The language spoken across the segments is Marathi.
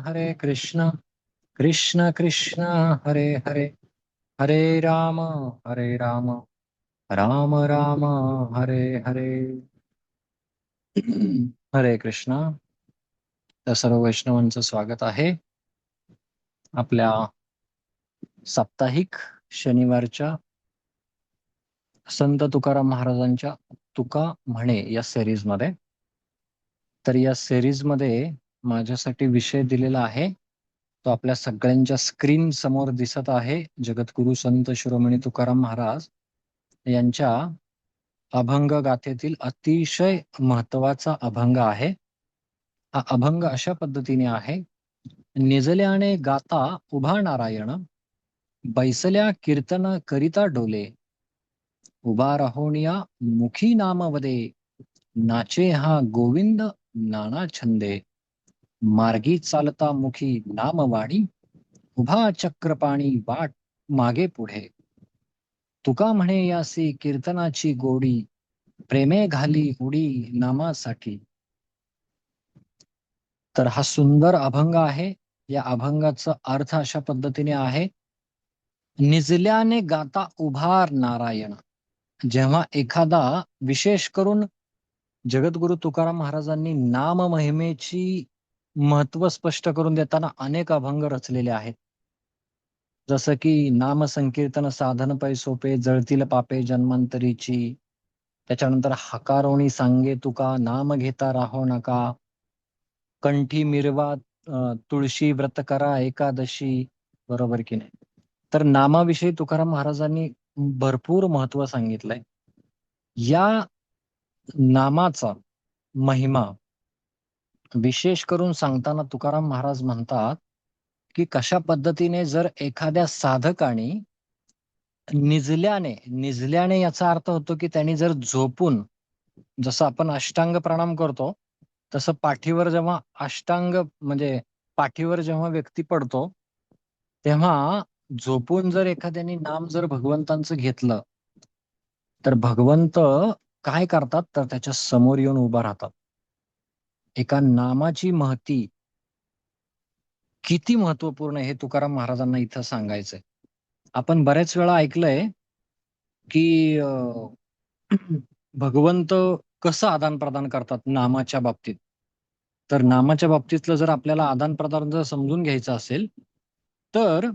हरे कृष्ण कृष्ण कृष्ण हरे हरे हरे राम राम राम हरे हरे. हरे कृष्ण. तर सर्व वैष्णवांचं स्वागत आहे आपल्या साप्ताहिक शनिवारच्या संत तुकाराम महाराजांच्या तुका म्हणे या सिरीज मध्ये. तर या सिरीज मध्ये माझ्यासाठी विषय दिलेला आहे तो आपल्या सगळ्यांच्या स्क्रीन समोर दिसत आहे. जगद्गुरु संत शिरोमणी तुकाराम महाराज यांच्या अभंग गाथेतील अतिशय महत्वाचा अभंग आहे. हा अभंग अशा पद्धतीने आहे. निजल्याने गाता उभा नारायण, बैसल्या कीर्तन करिता डोले, उभा राहोनिया मुखी नामवदे, नाचे हा गोविंद नाना छंदे, मार्गी चालता मुखी नामवाणी, उभा चक्रपाणी वाट मागे पुढे, तुका म्हणे यासी कीर्तनाची गोडी, प्रेमे घाली उडी नामासाठी. तर हा सुंदर अभंग आहे. या अभंगाचा अर्थ अशा पद्धतीने आहे. निजल्याने गाता उभार नारायण. जेव्हा एखादा, विशेष करून जगद्गुरु तुकाराम महाराजांनी नाम महिमेची महत्व स्पष्ट करून देताना अनेक अभंग रचलेले आहेत. जसं की नाम संकीर्तन साधन पै सोपे, जळतील पापे जन्मांतरीची. त्याच्यानंतर हकारोणी सांगे तुका, नाम घेता राहो नका, कंठी मिरवा तुळशी व्रत करा एकादशी. बरोबर की नाही? तर नामाविषयी तुकाराम महाराजांनी भरपूर महत्व सांगितलंय. या नामाचा महिमा विशेष करून सांगताना तुकाराम महाराज म्हणतात की कशा पद्धतीने जर एखाद्या साधकाने निजल्याने याचा अर्थ होतो की त्यांनी जर झोपून, जसं आपण अष्टांग प्रणाम करतो तसं पाठीवर जेव्हा अष्टांग म्हणजे पाठीवर जेव्हा व्यक्ती पडतो तेव्हा झोपून जर एखाद्याने नाम जर भगवंतांचं घेतलं तर भगवंत काय करतात तर त्याच्या समोर येऊन उभा राहतात. एका नामाची महती किती महत्वपूर्ण आहे हे तुकाराम महाराजांना इथं सांगायचंय. आपण बऱ्याच वेळा ऐकलंय की भगवंत कसं आदान प्रदान करतात नामाच्या बाबतीत. तर नामाच्या बाबतीतलं जर आपल्याला आदान प्रदान जर समजून घ्यायचं असेल तर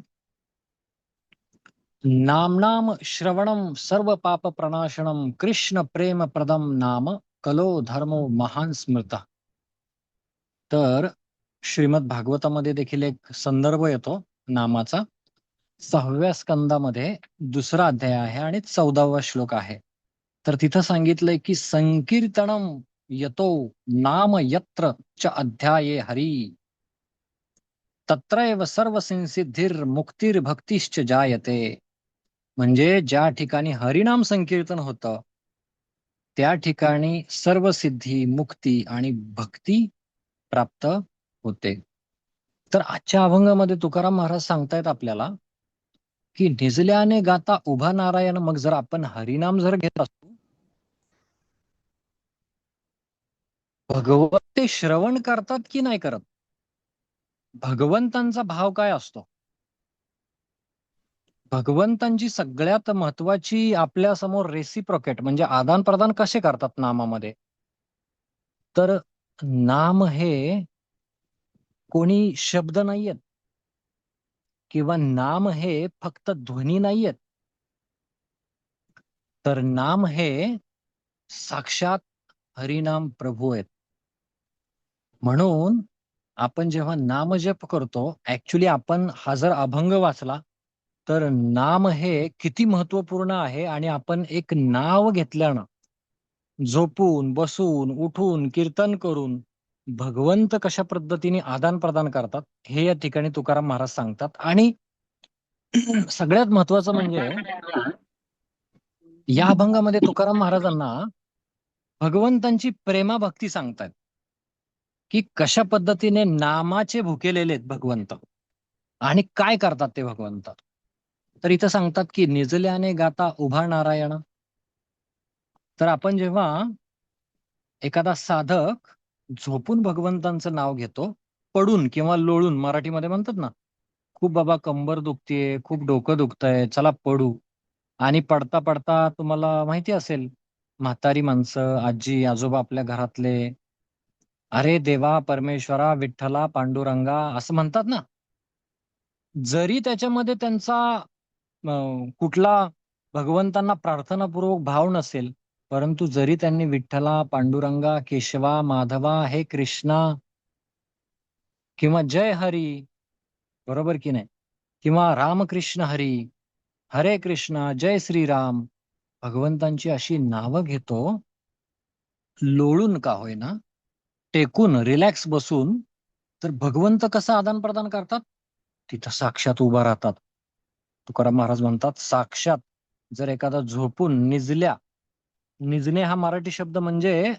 नाम श्रवणम सर्व पाप प्रणाशनम, कृष्ण प्रेम प्रदम नाम, कलो धर्मो महान स्मृता. तर श्रीमद भागवतामध्ये देखील एक संदर्भ येतो नामाचा. 6व्या स्कंदामध्ये 2रा अध्याय आहे आणि 14वा श्लोक आहे. तर तिथं सांगितलंय की संकीर्तनम यतो नाम यत्र च अध्याये हरी, तत्रैव सर्व संसिद्धिर मुक्तीर भक्तिश्च जायते. म्हणजे ज्या ठिकाणी हरिनाम संकीर्तन होतं त्या ठिकाणी सर्व सिद्धी, मुक्ती आणि भक्ती प्राप्त होते. तर आजच्या अभंगामध्ये तुकाराम महाराज सांगतायत आपल्याला की निजल्याने गाता उभा नारायण. मग जर आपण हरिनाम जर घेत असतो, भगवत ते श्रवण करतात की नाही करत, भगवंतांचा भाव काय असतो, भगवंतांची सगळ्यात महत्वाची आपल्या समोर रेसिप्रोकेट म्हणजे आदान प्रदान कसे करतात नामामध्ये. तर नाम हे कोणी शब्द नाहीयेत किंवा नाम हे फक्त ध्वनी नाहीयेत, तर नाम हे साक्षात हरिनाम प्रभू आहेत. म्हणून आपण जेव्हा नामजप करतो, ऍक्च्युली आपण हा जर अभंग वाचला तर नाम हे किती महत्वपूर्ण आहे. आणि आपण एक नाव घेतल्यानं झोपून, बसून, उठून, कीर्तन करून भगवंत कशा पद्धतीने आदान प्रदान करतात हे या ठिकाणी तुकाराम महाराज सांगतात. आणि सगळ्यात महत्वाचं म्हणजे या अभंगामध्ये तुकाराम महाराजांना भगवंतांची प्रेमाभक्ती सांगतात की कशा पद्धतीने नामाचे भुकेलेले आहेत भगवंत आणि काय करतात ते भगवंत. तर इथं सांगतात की निजल्याने गाता उभा नारायण. तर आपण जेव्हा एखादा साधक झोपून भगवंतांचं नाव घेतो पडून किंवा लोळून, मराठीमध्ये म्हणतात ना, खूप बाबा कंबर दुखतीये, खूप डोकं दुखतंय, चला पडू. आणि पडता पडता तुम्हाला माहिती असेल, म्हातारी माणसं, आजी आजोबा आपल्या घरातले, अरे देवा, परमेश्वरा, विठ्ठला, पांडुरंगा असं म्हणतात ना. जरी त्याच्यामध्ये त्यांचा कुठला भगवंतांना प्रार्थनापूर्वक भाव नसेल, परंतु जरी त्यांनी विठ्ठला, पांडुरंगा, केशवा, माधवा, हे कृष्णा किंवा जय हरी, बरोबर की नाही? किंवा रामकृष्ण हरी, हरे कृष्णा, जय श्रीराम, भगवंतांची अशी नावं घेतो, लोळून का होईना, टेकून, रिलॅक्स बसून, तर भगवंत कसं आदान-प्रदान करतात? तिथं साक्षात उभा राहतात. तुकाराम महाराज म्हणतात, साक्षात जर एखादा झोपून निजणे हा मराठी शब्द म्हणजे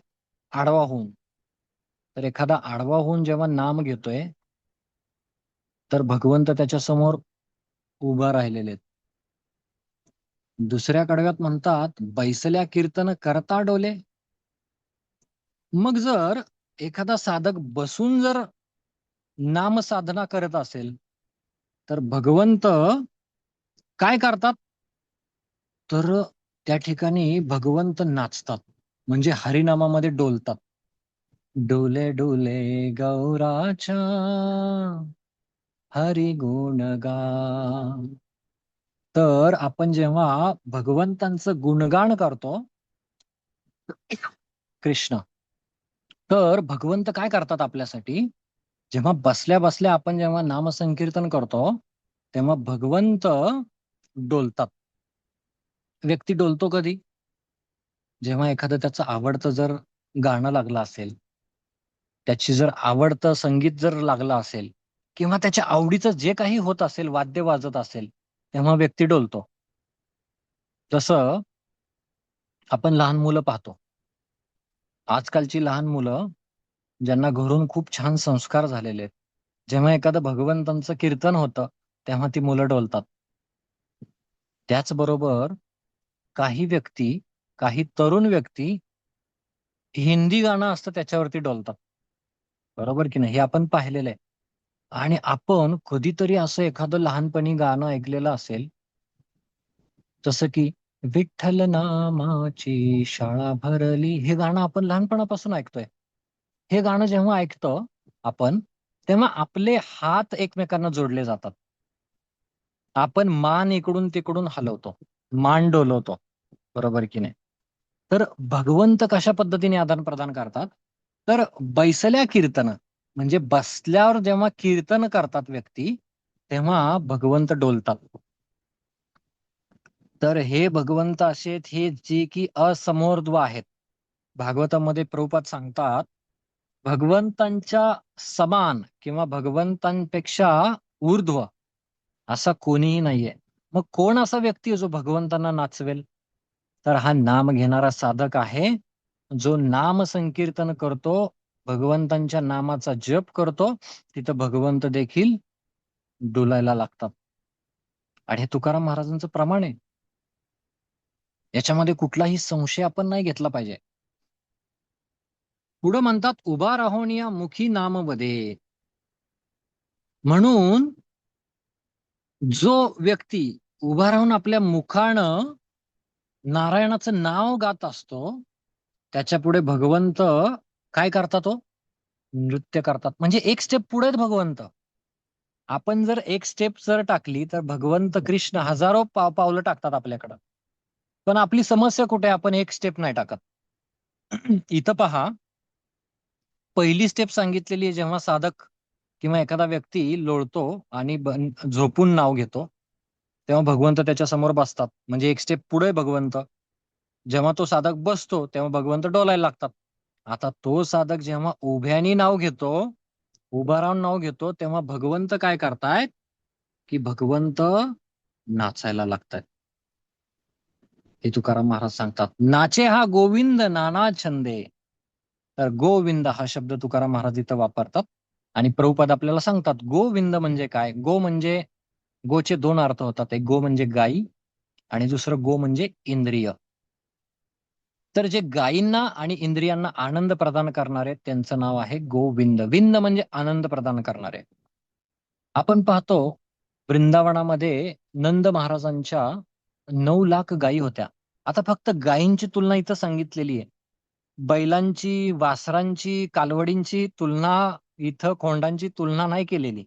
आडवा होऊन. तर एखादा आडवा होऊन जेव्हा नाम घेतोय, तर भगवंत त्याच्यासमोर उभा राहिलेले आहेत. दुसऱ्या कडव्यात म्हणतात, बैसल्या कीर्तन करता डोले. मग जर एखादा साधक बसून जर नामसाधना करत असेल, तर भगवंत काय करतात? तर त्या ठिकाणी भगवंत नाचतात. म्हणजे हरिनामामध्ये डोलतात. डोले डोले गौराच्या हरी गुण गा. तर आपण जेव्हा भगवंतांचं गुणगान करतो, कृष्ण, तर भगवंत काय करतात आपल्यासाठी? जेव्हा बसल्या बसल्या आपण जेव्हा नामसंकीर्तन करतो, तेव्हा भगवंत डोलतात. व्यक्ती डोलतो कधी? जेव्हा एखादं त्याचं आवडतं जर गाणं लागलं असेल, त्याची जर आवडतं संगीत जर लागलं असेल किंवा त्याच्या आवडीचं जे काही होत असेल, वाद्य वाजत असेल, तेव्हा व्यक्ती डोलतो. तसं आपण लहान मुलं पाहतो. आजकालची लहान मुलं, ज्यांना घरून खूप छान संस्कार झालेले आहेत, जेव्हा एखादं भगवंतांचं कीर्तन होतं, तेव्हा ती मुलं डोलतात. त्याचबरोबर काही व्यक्ती, काही तरुण व्यक्ती हिंदी गाणं असतं त्याच्यावरती डोलतात. बरोबर की नाही? हे आपण पाहिलेलं आहे. आणि आपण कधीतरी असं एखादं लहानपणी गाणं ऐकलेलं असेल, जसं की विठ्ठल नामाची शाळा भरली. हे गाणं आपण लहानपणापासून ऐकतोय. हे गाणं जेव्हा ऐकतो आपण, तेव्हा आपले हात एकमेकांना जोडले जातात. आपण मान इकडून-तिकडून हलवतो, मान डोलवतो. बरोबर की नाही? तर भगवंत कशा पद्धतीने आदान-प्रदान करतात? तर बैसल्या कीर्तन म्हणजे बसल्यावर जेव्हा कीर्तन करतात व्यक्ती, तेव्हा भगवंत डोलतात. तर हे भगवंत असे आहेत, हे जे की असमोर्ध्व आहेत. भागवतामध्ये प्रभुपाद सांगतात, भगवंतांच्या समान किंवा भगवंतांपेक्षा ऊर्ध्व असा कोणीही नाहीये. मग कोण असा व्यक्ती आहे जो भगवंतांना नाचवेल? तर हा नाम घेणारा साधक आहे, जो नाम संकीर्तन करतो, भगवंतांच्या नामाचा जप करतो, तिथं भगवंत देखील डोलायला लागतात. आणि हे तुकाराम महाराजांचं प्रमाण आहे. याच्यामध्ये कुठलाही संशय आपण नाही घेतला पाहिजे. पुढे म्हणतात, उभा राहोनिया मुखी नाम वदे. म्हणून जो व्यक्ती उभा राहून आपल्या मुखानं नारायणाचं नाव गात असतो, त्याच्यापुढे भगवंत काय करतात हो? नृत्य करतात. म्हणजे एक स्टेप पुढे आहेत भगवंत. आपण जर एक स्टेप जर टाकली, तर भगवंत कृष्ण हजारो पावलं टाकतात आपल्याकडं. पण आपली समस्या कुठे आहे? आपण एक स्टेप नाही टाकत. इथं पहा, पहिली स्टेप सांगितलेली आहे जेव्हा साधक किंवा एखादा व्यक्ती लोळतो आणि झोपून नाव घेतो, तेव्हा भगवंत त्याच्या समोर बसतात. म्हणजे एक स्टेप पुढे भगवंत. जेव्हा तो साधक बसतो, तेव्हा भगवंत डोलायला लागतात. आता तो साधक जेव्हा उभ्यानी नाव घेतो, उभा राहून नाव घेतो, तेव्हा भगवंत काय करतायत, की भगवंत नाचायला लागतायत. हे तुकाराम महाराज सांगतात. नाचे हा गोविंद नाना छंदे. तर गोविंद हा शब्द तुकाराम महाराज इथं वापरतात. आणि प्रभुपाद आपल्याला सांगतात, गोविंद म्हणजे काय? गो म्हणजे, गोचे दोन अर्थ होतात. एक गो म्हणजे गायी आणि दुसरं गो म्हणजे इंद्रिय. तर जे गायींना आणि इंद्रियांना आनंद प्रदान करणारे त्यांचं नाव आहे गोविंद. विंद म्हणजे आनंद प्रदान करणारे. आपण पाहतो वृंदावनामध्ये नंद महाराजांच्या 9 लाख गायी होत्या. आता फक्त गायींची तुलना इथं सांगितलेली आहे. बैलांची, वासरांची, कालवडींची तुलना इथं खोंडांची तुलना नाही केलेली.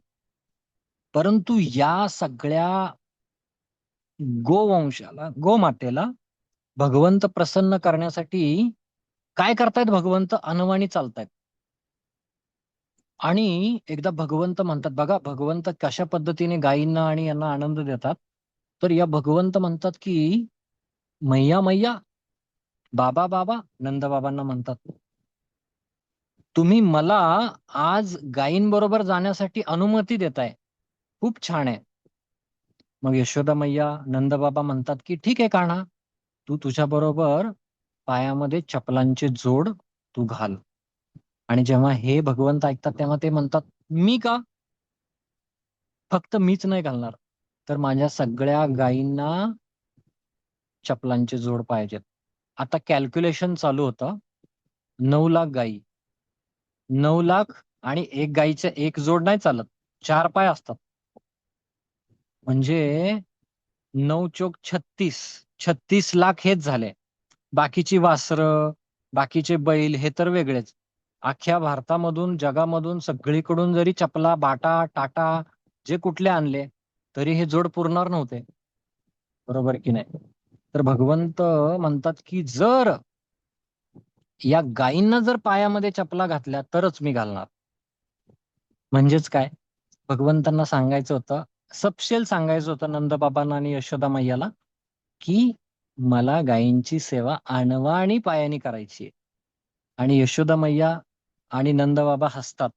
परंतु या सगळ्या गोवंशाला, गोमातेला भगवंत प्रसन्न करण्यासाठी काय करतायत भगवंत? अनवाणी चालतायत. आणि एकदा भगवंत म्हणतात बघा, भगवंत कशा पद्धतीने गायींना आणि यांना आनंद देतात. तर या भगवंत म्हणतात की मैया मैया, बाबा बाबा, नंदबाबांना म्हणतात, तुम्ही मला आज गायींबरोबर जाण्यासाठी अनुमती देताय. खूप छान आहे. मग यशोदा मैया, नंदबाबा म्हणतात की ठीक आहे कान्हा, तू तुझ्या बरोबर पायामध्ये चपलांचे जोड तू घाल. आणि जेव्हा हे भगवंत ऐकतात तेव्हा ते म्हणतात, मी का? फक्त मीच नाही घालणार, तर माझ्या सगळ्या गायींना चपलांचे जोड पाहिजेत. आता कॅल्क्युलेशन चालू होतं. 9 लाख गायी, 9 लाख, आणि एक गायीचे एक जोड नाही चालत, 4 पाय असतात. म्हणजे 9 चोक 36, 36 लाख हेच झाले. बाकीची वासरं, बाकीचे बैल हे तर वेगळेच. अख्ख्या भारतामधून, जगामधून सगळीकडून जरी चपला, बाटा, टाटा जे कुठले आणले, तरी हे जोड पुरणार नव्हते. बरोबर की नाही? तर भगवंत म्हणतात की जर या गायींना जर पायामध्ये चपला घातल्या तरच मी घालणार. म्हणजेच काय? भगवंतांना सांगायचं होतं, सपशेल सांगायचं होतं नंदबाबांना आणि यशोदा मैयाला, की मला गायींची सेवा अनवाणी पायाने करायची आहे. आणि यशोदा मैया आणि नंदबाबा हसतात.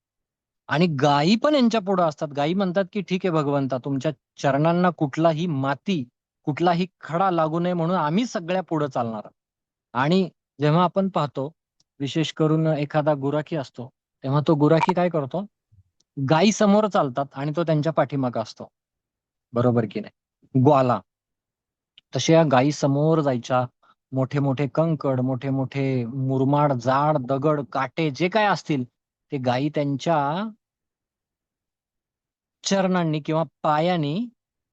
आणि गायी पण यांच्या पुढे असतात. गायी म्हणतात, की "ठीक आहे भगवंता, तुमच्या चरणांना कुठलाही माती, कुठलाही खडा लागू नये म्हणून आम्ही सगळ्या पुढे चालणार." आणि जेव्हा आपण पाहतो, विशेष करून एखादा गुराखी असतो, तेव्हा तो गुराखी काय करतो? गायी समोर चालतात आणि तो त्यांच्या पाठीमागे असतो. बरोबर की नाही? ग्वाला. तशा या गायी समोर जायच्या. मोठे-मोठे कंकड, मोठे-मोठे मुरमाड, जाड दगड, काटे जे काही असतील, ते गायी त्यांच्या चरणांनी किंवा पायानी,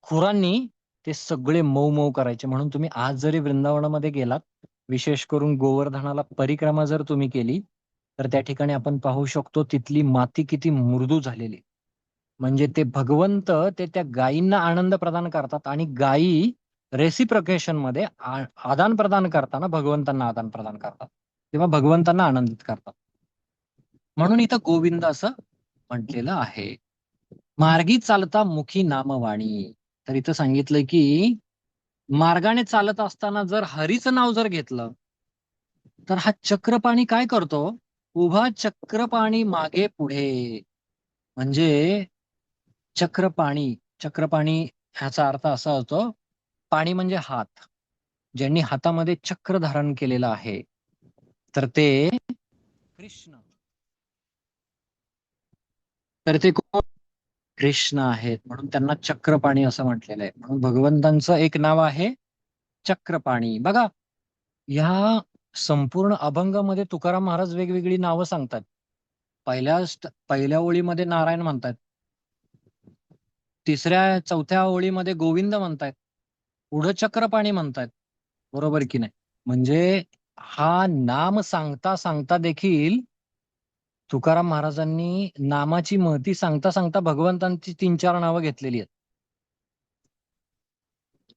खुरांनी ते सगळे मऊ-मऊ करायचे. म्हणून तुम्ही आज जरी वृंदावनामध्ये गेलात, विशेष करून गोवर्धनाला परिक्रमा जर तुम्ही केली, तर त्या ठिकाणी आपण पाहू शकतो तिथली माती किती मृदू झालेली. म्हणजे ते भगवंत ते त्या गायींना आनंद प्रदान करतात आणि गायी रेसिप्रोकेशनमध्ये आदान-प्रदान करताना भगवंतांना आदान-प्रदान करतात किंवा भगवंतांना आनंदित करतात. म्हणून इथं गोविंद असं म्हटलेलं आहे. मार्गी चालता मुखी नामवाणी. तर इथं सांगितलंय की मार्गाने चालत असताना जर हरीचं नाव जर घेतलं, तर हा चक्रपाणी काय करतो? उभा चक्रपाणी मागे पुढे. म्हणजे चक्रपाणी, चक्रपाणी ह्याचा अर्थ असा होतो, पाणी म्हणजे हात. ज्यांनी हातामध्ये चक्र धारण केलेलं आहे, तर ते कृष्ण. तर ते कोण? कृष्ण आहेत. म्हणून त्यांना चक्रपाणी असं म्हटलेलं आहे. म्हणून भगवंतांचं एक नाव आहे चक्रपाणी. बघा, ह्या संपूर्ण अभंगामध्ये तुकाराम महाराज वेगवेगळी नावं सांगतात. पहिल्या ओळीमध्ये नारायण म्हणतात. तिसऱ्या, चौथ्या ओळीमध्ये गोविंद म्हणतायत. पुढं चक्रपाणी म्हणतायत. बरोबर की नाही? म्हणजे हा नाम सांगता सांगता देखील तुकाराम महाराजांनी नामाची महती सांगता सांगता भगवंतांची 3-4 नावं घेतलेली आहेत.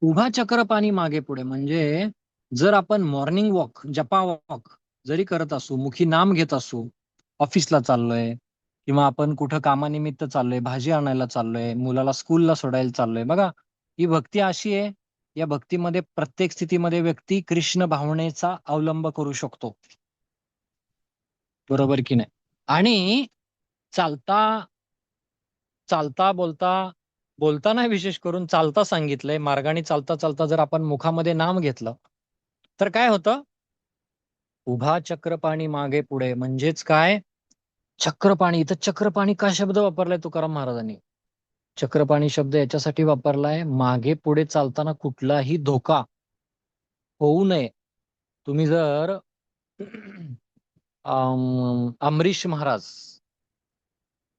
उभा चक्रपाणी मागे पुढे म्हणजे जर आपण मॉर्निंग वॉक, जपा वॉक जरी करत असू, मुखी नाम घेत असू, ऑफिसला चाललोय किंवा आपण कुठं कामानिमित्त चाललोय, भाजी आणायला चाललोय, मुलाला स्कूलला सोडायला चाललोय. बघा, ही भक्ती अशी आहे, या भक्तीमध्ये प्रत्येक स्थितीमध्ये व्यक्ती कृष्ण भावनेचा अवलंब करू शकतो. बरोबर की नाही? आणि चालता, चालता बोलता, बोलता नाही विशेष करून चालता सांगितलंय. मार्गाने चालता चालता जर आपण मुखामध्ये नाम घेतलं, तर काय होतं? उभा चक्रपाणी मागे पुढे म्हणजेच काय? चक्रपाणी. इथं चक्रपाणी का शब्द वापरलाय तुकाराम महाराजांनी? चक्रपाणी शब्द याच्यासाठी वापरलाय, मागे पुढे चालताना कुठलाही धोका होऊ नये. तुम्ही जर अमरीश महाराज,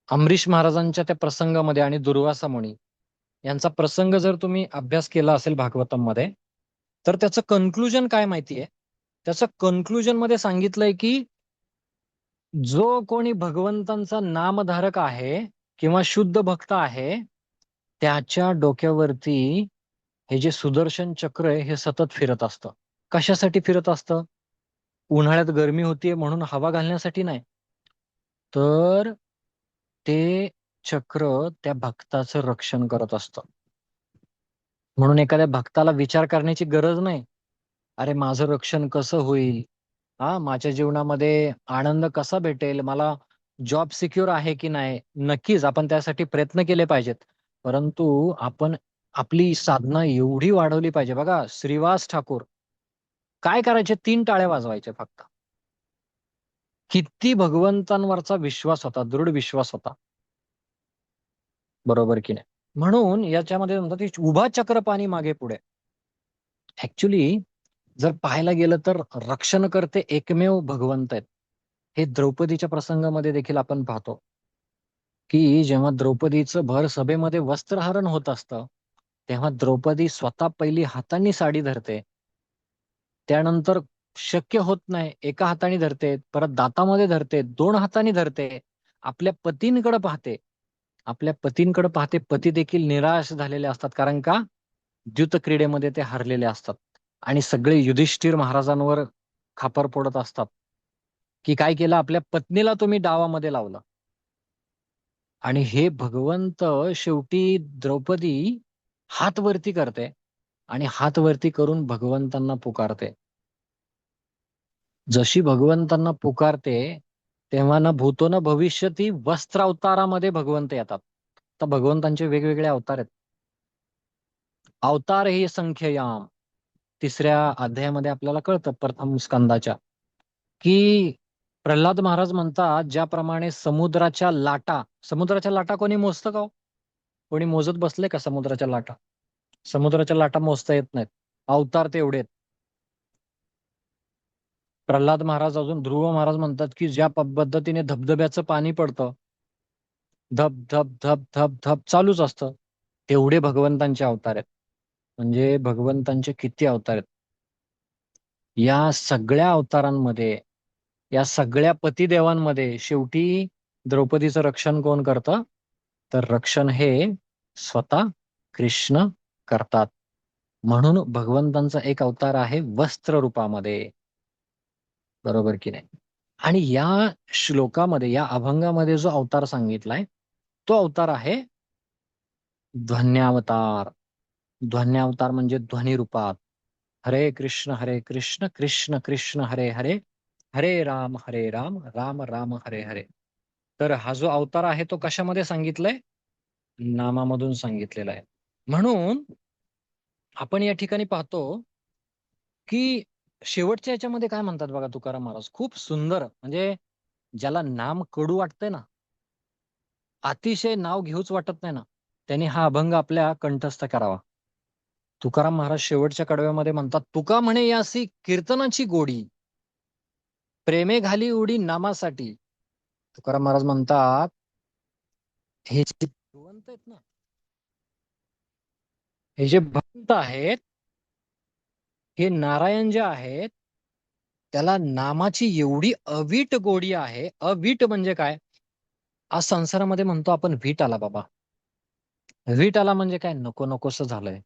अमरीश महाराजांच्या त्या प्रसंगामध्ये आणि दुर्वासा मुनी यांचा प्रसंग जर तुम्ही अभ्यास केला असेल भागवतम मध्ये, तर त्याचं कन्क्लुजन काय माहितीये? त्याचं कन्क्लुजन मध्ये सांगितलंय की जो कोणी भगवंतांचा नामधारक आहे किंवा शुद्ध भक्त आहे, त्याच्या डोक्यावरती हे जे सुदर्शन चक्र आहे हे सतत फिरत असतं. कशासाठी फिरत असतं? उन्हाळ्यात गरमी होतीये म्हणून हवा घालण्यासाठी नाही, तर ते चक्र त्या भक्ताचं रक्षण करत असतं. म्हणून एखाद्या भक्ताला विचार करण्याची गरज नाही, अरे माझं रक्षण कसं होईल, माझ्या जीवनामध्ये आनंद कसा भेटेल, मला जॉब सिक्युअर आहे की नाही. नक्कीच आपण त्यासाठी प्रयत्न केले पाहिजेत, परंतु आपण आपली साधना एवढी वाढवली पाहिजे. बघा श्रीवास ठाकूर काय करायचे, 3 टाळ्या वाजवायचे फक्त. किती भगवंतांवरचा विश्वास होता, दृढ विश्वास होता. बरोबर की नाही? म्हणून याच्यामध्ये म्हणतात की उभा चक्रपाणी मागे पुढे. ऍक्च्युली जर पाहायला गेलं तर रक्षण करते एकमेव भगवंत आहेत. हे द्रौपदीच्या प्रसंगामध्ये देखील आपण पाहतो की जेव्हा द्रौपदीचं भर सभेमध्ये वस्त्रहरण होत असतं, तेव्हा द्रौपदी स्वतः पहिली हातांनी साडी धरते. त्यानंतर शक्य होत नाही, एका हाताने धरते, परत दातामध्ये धरते, 2 हातांनी धरते, आपल्या पतींकडे पाहते. आपल्या पतींकडे पाहते, पती देखील निराश झालेले असतात, कारण का द्यूत क्रीडेमध्ये ते हरलेले असतात. आणि सगळे युधिष्ठिर महाराजांवर खापर फोडत असतात की काय केलं, आपल्या पत्नीला तुम्ही डावामध्ये लावलं. आणि हे भगवंत शेवटी द्रौपदी हात वरती करते आणि हात वरती करून भगवंतांना पुकारते. जशी भगवंतांना पुकारते, तेव्हा ना भूतो न भविष्यती वस्त्र अवतारामध्ये भगवंत येतात. तर भगवंतांचे वेगवेगळे अवतार आहेत. अवतार ही संख्ययाम 3ऱ्या अध्यायामध्ये आपल्याला कळतं, प्रथम स्कंदाच्या, की प्रल्हाद महाराज म्हणतात ज्याप्रमाणे समुद्राच्या लाटा कोणी मोजतं का हो? कोणी मोजत बसले का समुद्राच्या लाटा? समुद्राच्या लाटा मोजता येत नाहीत. अवतार ते एवढे आहेत. प्रल्हाद महाराज, अजून ध्रुव महाराज म्हणतात की ज्या पद्धतीने धबधब्याचं पाणी पडतं, धब धब धब धब धब चालूच असतं, तेवढे भगवंतांचे अवतार आहेत. म्हणजे भगवंतांचे किती अवतार आहेत? या सगळ्या अवतारांमध्ये, या सगळ्या पतिदेवांमध्ये शेवटी द्रौपदीचं रक्षण कोण करतं? तर रक्षण हे स्वतः कृष्ण करतात. म्हणून भगवंतांचा एक अवतार आहे वस्त्र रूपामध्ये. बरोबर की नाही? आणि या श्लोकामध्ये, या अभंगामध्ये जो अवतार सांगितलाय, तो अवतार आहे ध्वन्यावतार. ध्वन्यावतार म्हणजे ध्वनी रूपात. हरे कृष्ण कृष्ण कृष्ण हरे हरे, हरे राम राम राम हरे हरे. तर हा जो अवतार आहे तो कशामध्ये सांगितलंय? नामामधून सांगितलेला आहे. म्हणून आपण या ठिकाणी पाहतो की शेवटच्या याच्यामध्ये काय म्हणतात बघा तुकाराम महाराज, खूप सुंदर. म्हणजे ज्याला नाम कडू वाटतंय ना, अतिशय नाव घेऊच वाटत नाही ना, त्यांनी हा अभंग आपल्या कंठस्थ करावा. तुकाराम महाराज शेवटच्या कडव्यामध्ये म्हणतात, तुका म्हणे यासी कीर्तनाची गोडी, प्रेमे घाली उडी नामासाठी. तुकाराम महाराज म्हणतात, हे जे भगवंत आहेत ना, हे जे भक्त आहेत, हे नारायण जे आहेत, त्याला नामाची एवढी अवीट गोडी आहे. अवीट म्हणजे काय? आज संसारामध्ये म्हणतो आपण वीट आला बाबा. वीट आला म्हणजे काय? नको नकोस झालंय.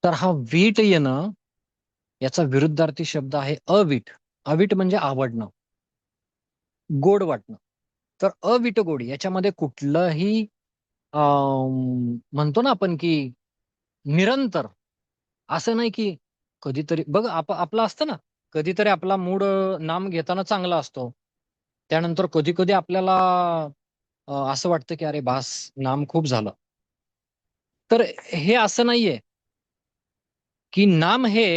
तर हा वीट येणं, याचा विरुद्धार्थी शब्द आहे अवीट. अवीट म्हणजे आवडणं, गोड वाटणं. तर अवीट गोडी याच्यामध्ये कुठलंही म्हणतो ना आपण की निरंतर, असं नाही की कधीतरी बघ आपलं असतं ना, कधीतरी आपला मूड नाम घेताना चांगला असतो. त्यानंतर कधी कधी आपल्याला असं वाटतं की अरे बास, नाम खूप झालं. तर हे असं नाहीये की नाम हे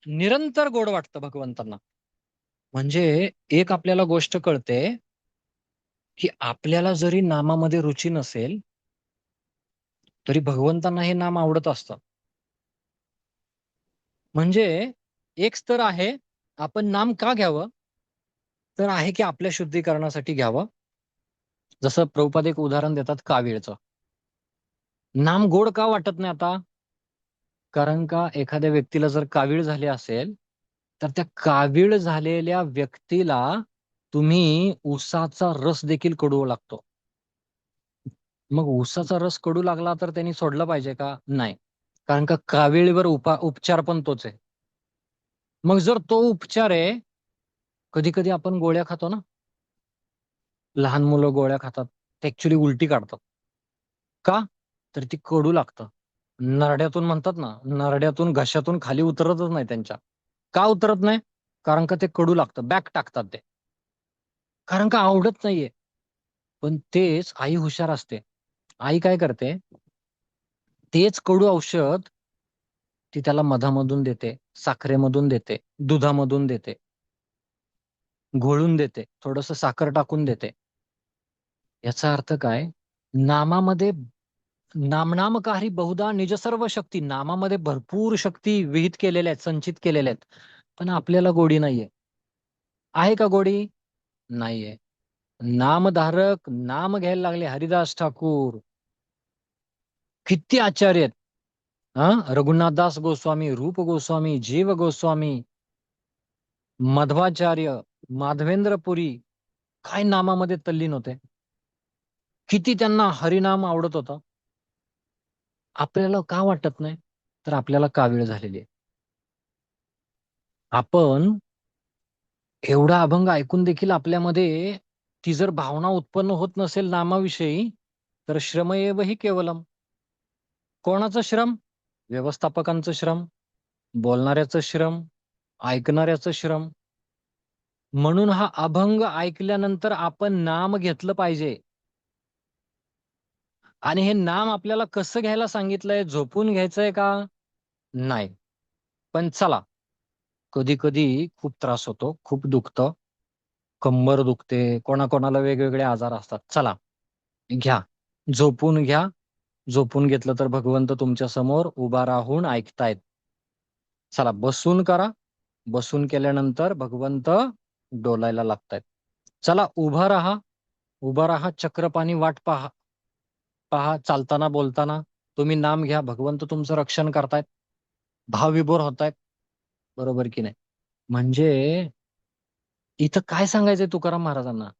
निरंतर गोड वाटतं भगवंतांना. म्हणजे एक आपल्याला गोष्ट कळते की आपल्याला जरी नामामध्ये रुची नसेल, तरी भगवंतांना हे नाम आवडत असतं. म्हणजे एक स्तर आहे, आपण नाम का घ्यावं? तर आहे की आपल्या शुद्धीकरणासाठी घ्यावं. जसं प्रभुपाद एक उदाहरण देतात कावीळचं. नाम गोड का वाटत नाही आता? कारण का एखाद्या व्यक्तीला जर कावीळ झाले असेल, तर त्या कावीळ झालेल्या व्यक्तीला तुम्ही उसाचा रस देखील कडू लागतो. मग उसाचा रस कडू लागला तर त्यांनी सोडलं पाहिजे का? नाही. कारण का कावीळीवर उपचार पण तोच आहे. मग जर तो उपचार आहे, कधी-कधी आपण गोळ्या खातो ना, लहान मुलं गोळ्या खातात. ते ॲक्चुअली उलटी काढतात. का? तर ती कडू लागतं. नरड्यातून म्हणतात ना, नरड्यातून घशातून खाली उतरतच नाही त्यांच्या. का उतरत नाही? कारण का ते कडू लागतं. बॅक टाकतात ते. कारण का आवडत नाहीये. पण तेच आई हुशार असते. आई काय करते, तेच कडू औषध ती त्याला मधामधून देते, साखरेमधून देते, दुधामधून देते, घोळून देते, थोडंसं साखर टाकून देते. याचा अर्थ काय? नामामध्ये नामनामकारी बहुधा निज सर्व शक्ती. नामामध्ये भरपूर शक्ती विहित केलेल्या आहेत, संचित केलेल्या आहेत. पण आपल्याला गोडी नाहीये. आहे का गोडी? नाहीये. नामधारक नाम घ्यायला लागले हरिदास ठाकूर. किती आचार्य आहेत. रघुनाथदास गोस्वामी, रूप गोस्वामी, जीव गोस्वामी, मध्वाचार्य, माधवेंद्रपुरी काय नामामध्ये तल्लीन होते. किती त्यांना हरिनाम आवडत होता. आपल्याला का वाटत नाही? तर आपल्याला कावीळ झालेली आहे. आपण एवढा अभंग ऐकून देखील आपल्यामध्ये ती जर भावना उत्पन्न होत नसेल नामाविषयी, तर श्रमएव हि केवलम. कोणाचं श्रम? व्यवस्थापकांचं श्रम, बोलणाऱ्याचं श्रम, ऐकणाऱ्याचं श्रम. म्हणून हा अभंग ऐकल्यानंतर आपण नाम घेतलं पाहिजे. आणि हे नाम आपल्याला कसं घ्यायला सांगितलंय? झोपून घ्यायचंय का? नाही. पण चला, कधी-कधी खूप त्रास होतो, खूप दुखतं, कंबर दुखते, कोणाकोणाला वेगवेगळे आजार असतात. चला, घ्या. झोपून घ्या. झोपून घेतलं तर भगवंत तुमच्या समोर उभा राहून ऐकतायत. चला बसून करा. बसून केल्यानंतर भगवंत डोलायला लागतायत. चला उभा राहा. उभा राहा. चक्रपाणी वाट पहा. पहा चालताना, बोलताना. तुम्ही नाम घ्या. भगवंत तुमचं रक्षण करतायत. भावविभोर होतायत. बरोबर की नाही? म्हणजे इथं काय सांगायचंय तुकाराम महाराजांना?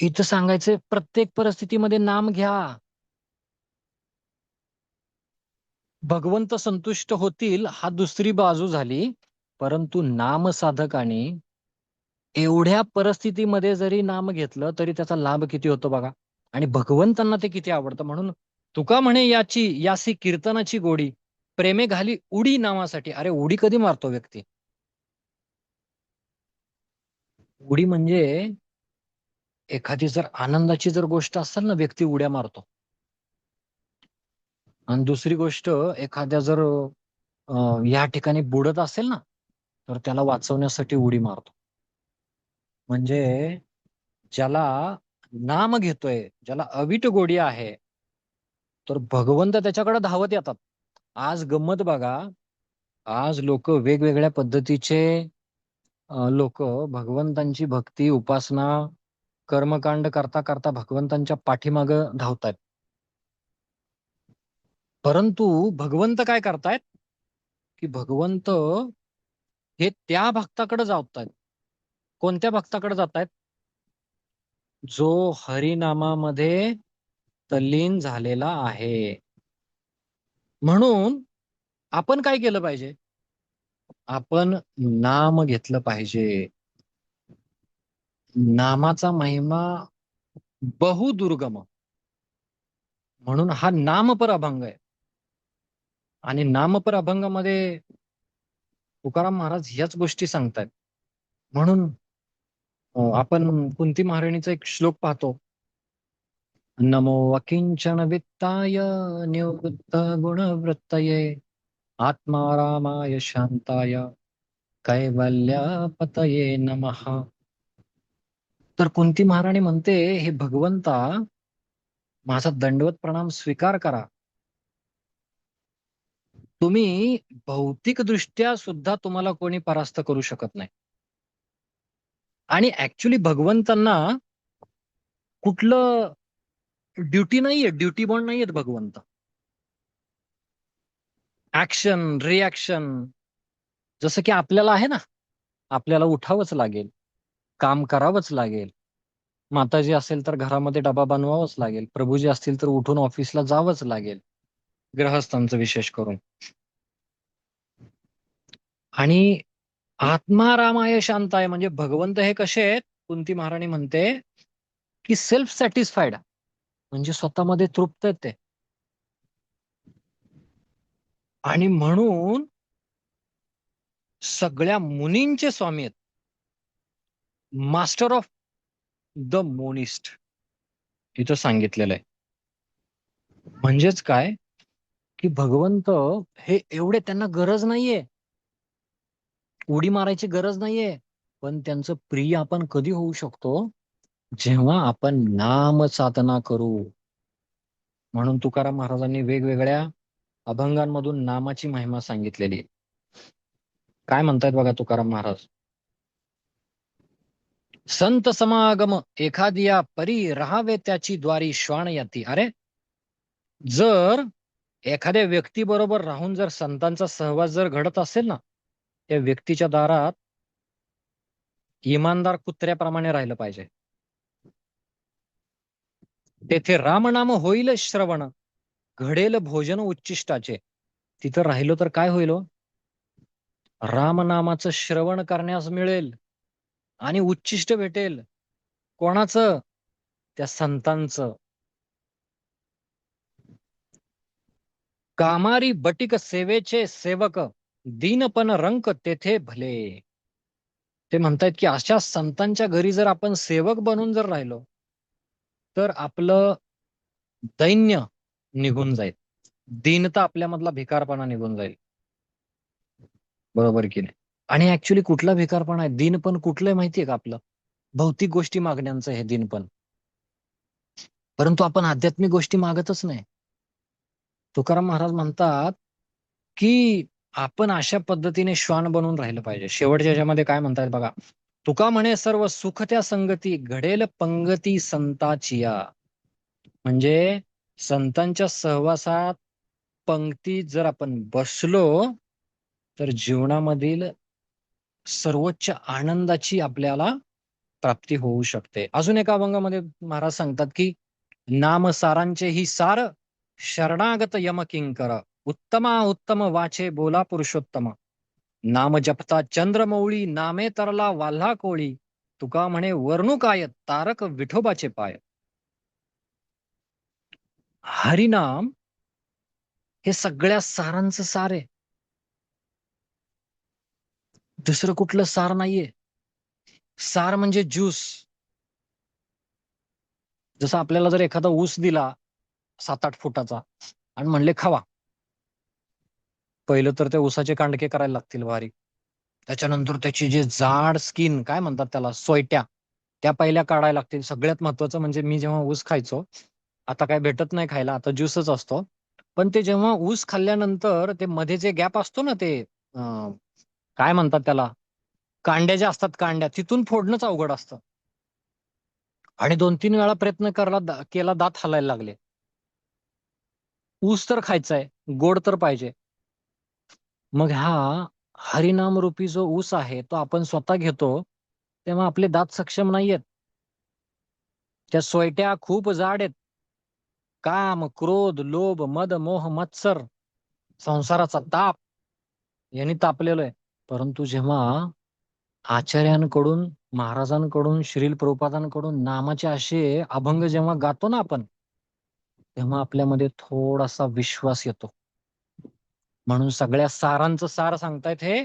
इथं सांगायचंय प्रत्येक परिस्थितीमध्ये नाम घ्या. भगवंत संतुष्ट होतील हा दुसरी बाजू झाली. परंतु नामसाधकाने एवढ्या परिस्थितीमध्ये जरी नाम घेतलं तरी त्याचा लाभ किती होतो बघा. आणि भगवंतांना ते किती आवडतं. म्हणून तुका म्हणे यासी कीर्तनाची गोडी प्रेमे घाली उडी नावासाठी. अरे उडी कधी मारतो व्यक्ती? उडी म्हणजे एखादी जर आनंदाची जर गोष्ट असेल ना व्यक्ती उड्या मारतो. आणि दुसरी गोष्ट एखाद्या जर या ठिकाणी बुडत असेल ना, तर त्याला वाचवण्यासाठी उडी मारतो. म्हणजे ज्याला नाम घेतोय, ज्याला अवीट गोडी आहे, तर भगवंत त्याच्याकडे धावत येतात. आज गंमत बघा, आज लोक वेगवेगळ्या पद्धतीचे लोक भगवंतांची भक्ती, उपासना, कर्मकांड करता करता भगवंतांच्या पाठीमागं धावतायत. परंतु भगवंत काय करतायत, की भगवंत हे त्या भक्ताकडे जातायत. कोणत्या भक्ताकडे जातायत? जो हरिनामामध्ये तल्लीन झालेला आहे. म्हणून आपण काय केलं पाहिजे? आपण नाम घेतलं पाहिजे. नामाचा महिमा बहुदुर्गम. म्हणून हा नामपर अभंग आहे. आणि नामपर अभंगामध्ये तुकाराम महाराज ह्याच गोष्टी सांगतायत. म्हणून आपण कुंती महाराणीचा एक श्लोक पाहतो. नमो अकिंचन वित्ताय निवृत्त गुणवृत्तये आत्मा रामाय शांताय कैवल्यपतये नमः. तर कुंती महाराणी म्हणते, हे भगवंता माझा दंडवत प्रणाम स्वीकार करा. तुम्ही भौतिकदृष्ट्या सुद्धा तुम्हाला कोणी परास्त करू शकत नाही. आणि ऍक्च्युली भगवंतांना कुठलं ड्युटी नाहीये, ड्युटी बॉन्ड नाहीयेत भगवंत. ऍक्शन रिॲक्शन जसं की आपल्याला आहे ना, आपल्याला उठावंच लागेल, काम करावंच लागेल. माताजी असेल तर घरामध्ये डबा बनवावाच लागेल, प्रभूजी असतील तर उठून ऑफिसला जावंच लागेल, ग्रहस्थांचं विशेष करून. आणि आत्मारामाय शांताय म्हणजे भगवंत हे कसे आहेत, कुंती महाराणी म्हणते की सेल्फ सॅटिस्फाईड, म्हणजे स्वतःमध्ये तृप्त आहेत ते. आणि म्हणून सगळ्या मुनींचे स्वामी आहेत, मास्टर ऑफ द मोनिस्ट इथं सांगितलेलं आहे. म्हणजेच काय की भगवंत हे एवढे, त्यांना गरज नाहीये, उडी मारायची गरज नाहीये. पण त्यांचं प्रिय आपण कधी होऊ शकतो, जेव्हा आपण नाम साधना करू. म्हणून तुकाराम महाराजांनी वेगवेगळ्या अभंगांमधून नामाची महिमा सांगितलेली आहे. काय म्हणतायत बघा तुकाराम महाराज. संत समागम एखादिया परी राहावे त्याची द्वारी श्वान याती. अरे, जर एखाद्या व्यक्ती बरोबर राहून जर संतांचा सहवास जर घडत असेल ना, त्या व्यक्तीच्या दारात इमानदार कुत्र्याप्रमाणे राहिलं पाहिजे. तेथे रामनाम होईल श्रवण, घडेल भोजन उच्चिष्टाचे. तिथं राहिलो तर काय होईल हो? रामनामाचं श्रवण करण्यास मिळेल आणि उच्चिष्ट भेटेल. कोणाचं? त्या संतांचं. कामारी बटिक सेवेचे सेवक, दीनपण रंक तेथे भले. ते म्हणतायत की अशा संतांच्या घरी जर आपण सेवक बनून जर राहिलो, तर आपलं दैन्य निघून जाईल, दीनता आपल्यामधला भिकारपणा निघून जाईल. बरोबर की नाही? आणि ऍक्च्युली कुठला भिकारपणा आहे? दीनपण कुठलं आहे माहितीये का आपलं? भौतिक गोष्टी मागण्यांचं हे दीनपण. परंतु आपण आध्यात्मिक गोष्टी मागतच नाही. तुकाराम महाराज म्हणतात की आपण अशा पद्धतीने श्वान बनून राहिलं पाहिजे. शेवटच्या ह्याच्यामध्ये काय म्हणतात बघा. तुका म्हणे सर्व सुख त्या संगती, घडेल पंगती संताचिया. म्हणजे संतांच्या सहवासात पंक्तीत जर आपण बसलो, तर जीवनामधील सर्वोच्च आनंदाची आपल्याला प्राप्ती होऊ शकते. अजून एका अभंगामध्ये महाराज सांगतात की नाम सारांचे ही सार, शरणागत यम किंकर, उत्तमा उत्तम वाचे बोला पुरुषोत्तम. नाम जपता चंद्रमौळी, नामे तरला वाल्हा कोळी. तुका म्हणे वर्णू काय, तारक विठोबाचे पाय. हरिनाम हे सगळ्या सारांचं सार आहे. दुसरं कुठलं सार नाहीये. सार म्हणजे ज्यूस. जसं आपल्याला जर एखादा ऊस दिला 7-8 फुटाचा आणि म्हणले खावा, पहिलं तर त्या ऊसाचे कांडके करायला लागतील बारीक. त्याच्यानंतर त्याची जे जाड स्किन काय म्हणतात त्याला, सोयट्या, त्या पहिल्या काढायला लागतील. सगळ्यात महत्वाचं म्हणजे मी जेव्हा ऊस खायचो, आता काय भेटत नाही खायला, आता ज्यूसच असतो. पण ते जेव्हा ऊस खाल्ल्यानंतर ते मध्ये जे गॅप असतो ना, ते काय म्हणतात त्याला, कांड्या ज्या असतात कांड्या, तिथून फोडणंच अवघड असतं. आणि 2-3 वेळा प्रयत्न केला, दात हलायला लागले. ऊस तर खायचाय, गोड तर पाहिजे. मग हा हरिनाम रूपी जो ऊस आहे, तो आपण स्वतः घेतो, तेव्हा आपले दात सक्षम नाहीयेत. त्या सोयट्या खूप जाड आहेत. काम, क्रोध, लोभ, मद, मोह, मत्सर, संसाराचा ताप यांनी तापलेलो आहे. परंतु जेव्हा आचार्यांकडून, महाराजांकडून, श्रील प्रभुपादांकडून नामाचे असे अभंग जेव्हा गातो ना आपण, तेव्हा आपल्यामध्ये थोडासा विश्वास येतो. म्हणून सगळ्या सारांचं सार सांगतायत हे.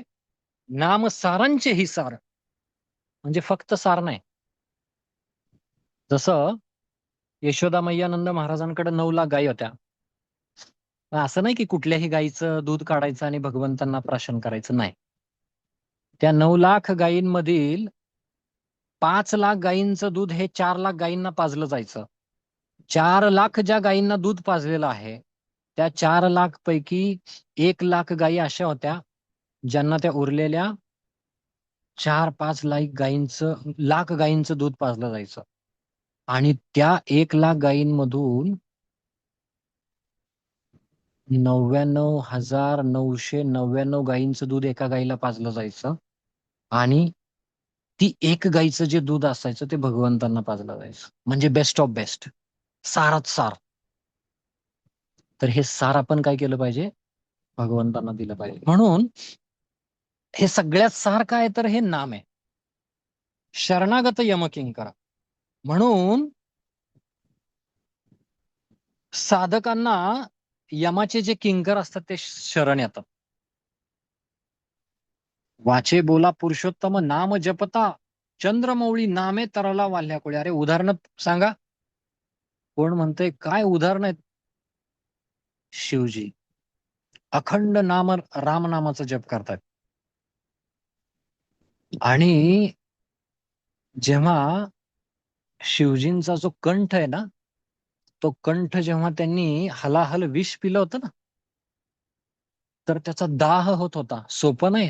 नाम सारांचे ही सार, म्हणजे फक्त सार नाही. जसं यशोदा मैयानंद महाराजांकडे 9 लाख गायी होत्या. पण असं नाही की कुठल्याही गायीचं दूध काढायचं आणि भगवंतांना प्राशन करायचं, नाही. त्या 9 लाख गायींमधील 5 लाख गायींचं दूध हे 4 लाख गायींना पाजलं जायचं. 4 लाख ज्या गायींना दूध पाजलेलं आहे, त्या 4 लाख पैकी 1 लाख गायी अशा होत्या ज्यांना त्या उरलेल्या 4-5 लाख गायींचं दूध पाजलं जायचं. आणि त्या 1 लाख गायींमधून 99,999 गायींचं दूध एका गायीला पाजलं जायचं. आणि ती एक गायीचं जे दूध असायचं ते भगवंतांना पाजलं जायचं. म्हणजे बेस्ट ऑफ बेस्ट, सारात सार. तर हे सार आपण काय केलं पाहिजे? भगवंतांना दिलं पाहिजे. म्हणून हे सगळ्यात सार काय तर हे नाम आहे. शरणागत यमकिंकरा. म्हणून साधकांना यमाचे जे किंकर असतात ते शरण येतात. वाचे बोला पुरुषोत्तम नाम जपता, चंद्रमौळी नामे तरला वाल्ह्या कोळी. अरे उदाहरण सांगा. कोण म्हणतंय? काय उदाहरण आहेत? शिवजी अखंड नाम रामनामाचा जप करतात. आणि जेव्हा शिवजींचा जो कंठ आहे ना, तो कंठ जेव्हा त्यांनी हलाहल विष पिलं होतं ना, तर त्याचा दाह होत होता. सोपं नाही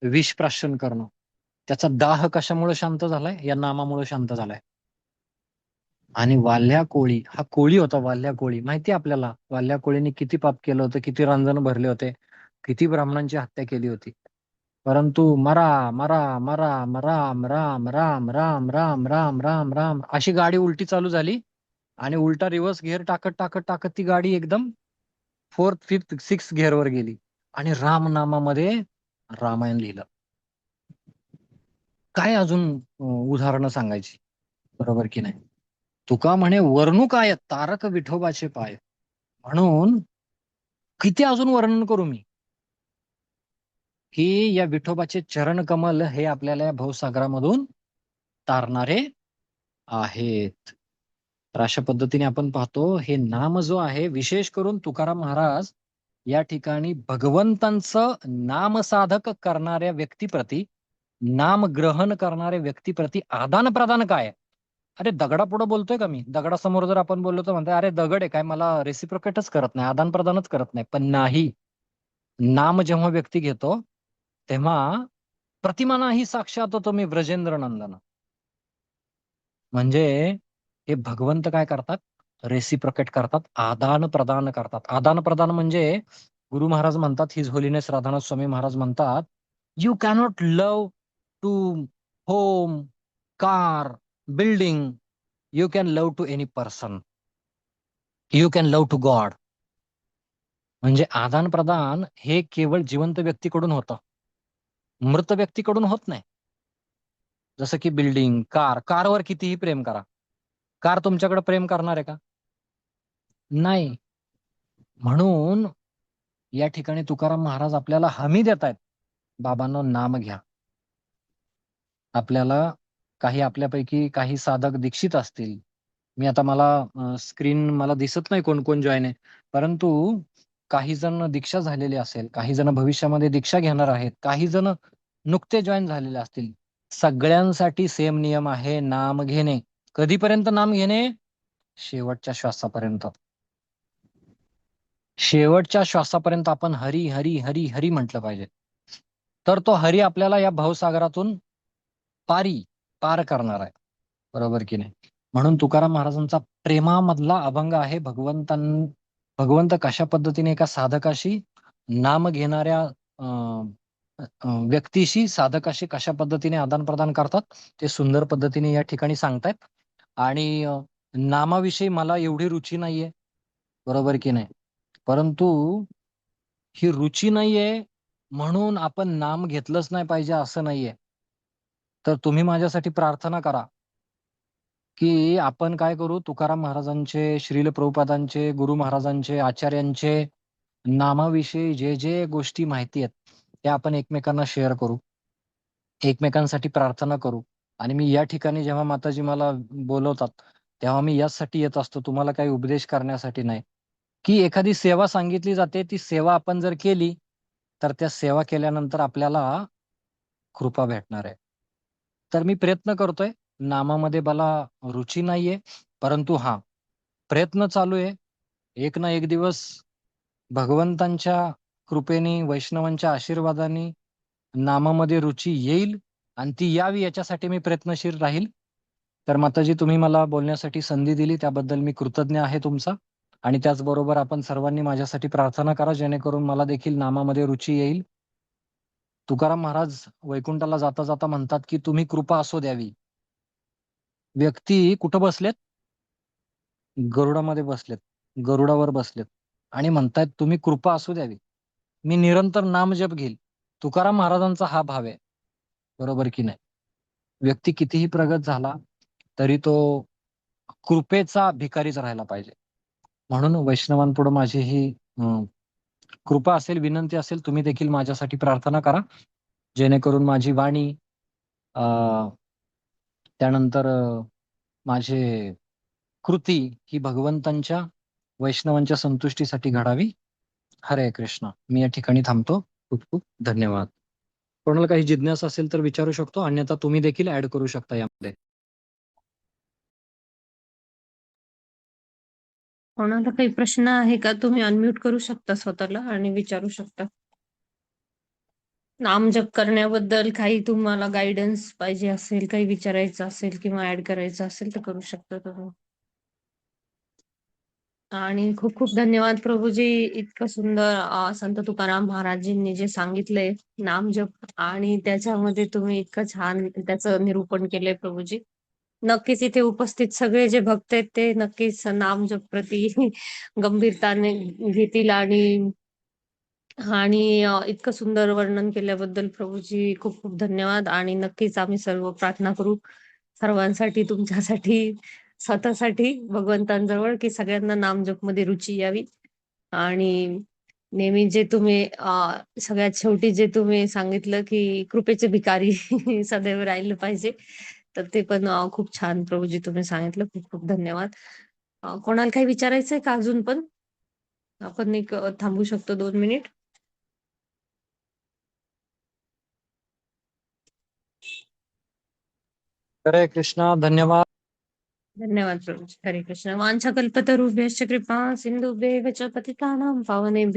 विष प्राशन करणं. त्याचा दाह कशामुळे शांत झालाय? या नामामुळे शांत झालाय. आणि वाल्ह्या कोळी, हा कोळी होता. वाल्ह्या कोळी माहिती आपल्याला, वाल्ह्या कोळीने किती पाप केलं होतं, किती रांजण भरले होते, किती ब्राह्मणांची हत्या केली होती. परंतु मरा मरा मरा राम राम राम राम राम राम राम राम अशी गाडी उलटी चालू झाली. आणि उलटा रिव्हर्स गिअर टाकत टाकत टाकत ती गाडी एकदम 4th 5th 6th गिअरवर गेली. आणि रामनामामध्ये रामायण लिहिलं. काय अजून उदाहरणं सांगायची? बरोबर की नाही? तुका म्हणे वर्णू काय तारक विठोबाचे पाय. म्हणून किती अजून वर्णन करू मी, की या विठोबाचे चरण कमल हे आपल्याला या भवसागरामधून तारणारे आहेत. तर अशा पद्धतीने आपण पाहतो हे नाम जो आहे, विशेष करून तुकाराम महाराज या ठिकाणी भगवंतांचं नामसाधक करणाऱ्या व्यक्तीप्रती, नाम ग्रहण करणाऱ्या व्यक्तीप्रती आदान प्रदान काय आहे? अरे दगडापुढं बोलतोय का मी? दगडासमोर जर आपण बोललो तर म्हणतोय अरे दगड आहे काय, मला रेसिप्रोकेटच करत नाही, आदान प्रदानच करत नाही. पण नाही, नाम जेव्हा व्यक्ती घेतो तेव्हा प्रतिमा नाही साक्षात होतो मी व्रजेंद्र नंदन. म्हणजे हे भगवंत काय करतात? रेसिप्रोकेट करतात, आदान प्रदान करतात. आदान प्रदान म्हणजे गुरु महाराज म्हणतात, हिज होलीनेस राधानाथ स्वामी महाराज म्हणतात, you cannot love to home, car, building. You can love to any person. You can love to God. म्हणजे आदान प्रदान हे केवळ जिवंत व्यक्तीकडून होतं, मृत व्यक्तीकडून होत नाही. जसं की बिल्डिंग, कारवर कितीही प्रेम करा, कार तुमच्याकडे प्रेम करणार आहे का? नाही. म्हणून या ठिकाणी तुकाराम महाराज आपल्याला हमी देत आहेत, बाबांनो नाम घ्या. आपल्याला आपल्यापैकी काही साधक दीक्षित असतील. मी आता मला स्क्रीन मला दिसत नाही कोण कोण जॉईन आहे. परंतु काही जण दीक्षा झालेले असेल, काही जण भविष्यामध्ये दीक्षा घेणार आहेत, काही जण नुकते जॉईन झालेले असतील. सगळ्यांसाठी सेम नियम आहे, नाम घेणे. कधीपर्यंत नाम घेणे? शेवटच्या श्वासापर्यंत. शेवटच्या श्वासापर्यंत आपण हरी हरी हरी हरी म्हटलं पाहिजे. तर तो हरी आपल्याला या भवसागरातून पार करणार आहे. बरोबर की नाही? म्हणून तुकाराम महाराजांचा प्रेमामधला अभंग आहे, भगवंत कशा पद्धतीने एका साधकाशी, नाम घेणाऱ्या अं, व्यक्तीशी, साधकाशी कशा पद्धतीने आदान प्रदान करतात ते सुंदर पद्धतीने या ठिकाणी सांगतायत. आणि नामाविषयी मला एवढी रुची नाहीये, बरोबर की नाही? परंतु ही रुची नाहीये म्हणून आपण नाम घेतलंच नाही पाहिजे असं नाहीये. तर तुम्ही माझ्यासाठी प्रार्थना करा, की आपण काय करू, तुकाराम महाराजांचे, श्रील प्रभुपादांचे, गुरु महाराजांचे, आचार्यांचे नामाविषयी जे जे गोष्टी माहिती आहेत त्या आपण एकमेकांना शेअर करू, एकमेकांसाठी प्रार्थना करू. आणि मी या ठिकाणी जेव्हा माताजी मला बोलवतात, तेव्हा मी याचसाठी येत असतो, तुम्हाला काही उपदेश करण्यासाठी नाही. की एखादी सेवा सांगितली जाते, ती सेवा आपण जर केली, तर त्या सेवा केल्यानंतर आपल्याला कृपा भेटणार आहे. तर मी प्रयत्न करतोय. नामामध्ये मला रुची नाहीये, परंतु हां, प्रयत्न चालू आहे. एक ना एक दिवस भगवंतांच्या कृपेने, वैष्णवांच्या आशीर्वादाने नामामध्ये रुची येईल आणि ती यावी याच्यासाठी मी प्रयत्नशील राहील. तर माताजी, तुम्ही मला बोलण्यासाठी संधी दिली त्याबद्दल मी कृतज्ञ आहे तुमचा. आणि त्याचबरोबर आपण सर्वांनी माझ्यासाठी प्रार्थना करा, जेणेकरून मला देखील नामामध्ये रुची येईल. तुकाराम महाराज वैकुंठाला जाता जाता म्हणतात की तुम्ही कृपा असो द्यावी. व्यक्ती कुठं बसलेत? गरुडामध्ये बसलेत, गरुडावर बसलेत आणि म्हणतायत तुम्ही कृपा असू द्यावी. मी निरंतर नामजप घेईल. तुकाराम महाराजांचा हा भाव आहे. बरोबर की नाही? व्यक्ती कितीही प्रगत झाला तरी तो कृपेचा भिकारीच राहायला पाहिजे. म्हणून वैष्णवांपुढे माझी ही कृपा असेल, विनंती असेल, तुम्ही देखील माझ्यासाठी प्रार्थना करा, जेणेकरून माझी वाणी अ, त्यानंतर माझे कृती ही भगवंतांच्या, वैष्णवांच्या संतुष्टीसाठी घडावी. हरे कृष्ण. मी या ठिकाणी थांबतो. खूप खूप धन्यवाद. कोणाला काही जिज्ञासा असेल तर विचारू शकतो, अन्यथा तुम्ही देखील ऍड करू शकता यामध्ये. कोणाला काही प्रश्न आहे का? तुम्ही अनम्यूट करू शकता स्वतःला आणि विचारू शकता. नामजप करण्याबद्दल काही तुम्हाला गाईडन्स पाहिजे असेल, काही विचारायचं असेल किंवा ऍड करायचं असेल तर करू शकता तुम्ही. आणि खूप खूप धन्यवाद प्रभूजी. इतकं सुंदर संत तुकाराम महाराजींनी जे सांगितलंय नामजप, आणि त्याच्यामध्ये तुम्ही इतकं छान त्याचं निरूपण केलंय प्रभूजी. नक्कीच इथे उपस्थित सगळे जे भक्त आहेत ते नक्कीच नामजप प्रती गंभीरताने घेतील. आणि इतकं सुंदर वर्णन केल्याबद्दल प्रभूजी खूप खूप धन्यवाद. आणि नक्कीच आम्ही सर्व प्रार्थना करू सर्वांसाठी, तुमच्यासाठी, स्वतःसाठी भगवंतांजवळ, की सगळ्यांना नामजपमध्ये रुची यावी. आणि नेहमी जे तुम्ही सगळ्यात शेवटी जे तुम्ही सांगितलं की कृपेचे भिकारी सदैव राहिलं पाहिजे, तर ते पण खूप छान प्रभूजी तुम्ही सांगितलं. खूप खूप धन्यवाद. कोणाला काही विचारायचंय का अजून पण? आपण एक थांबू शकतो 2 मिनिट. हरे कृष्णा. धन्यवाद. धन्यवाद प्रभूजी. हरे कृष्ण. वाञ्छाकल्पतरुभ्यश्च कृपा सिन्धुभ्येव च पतितानां पावनेभ्यो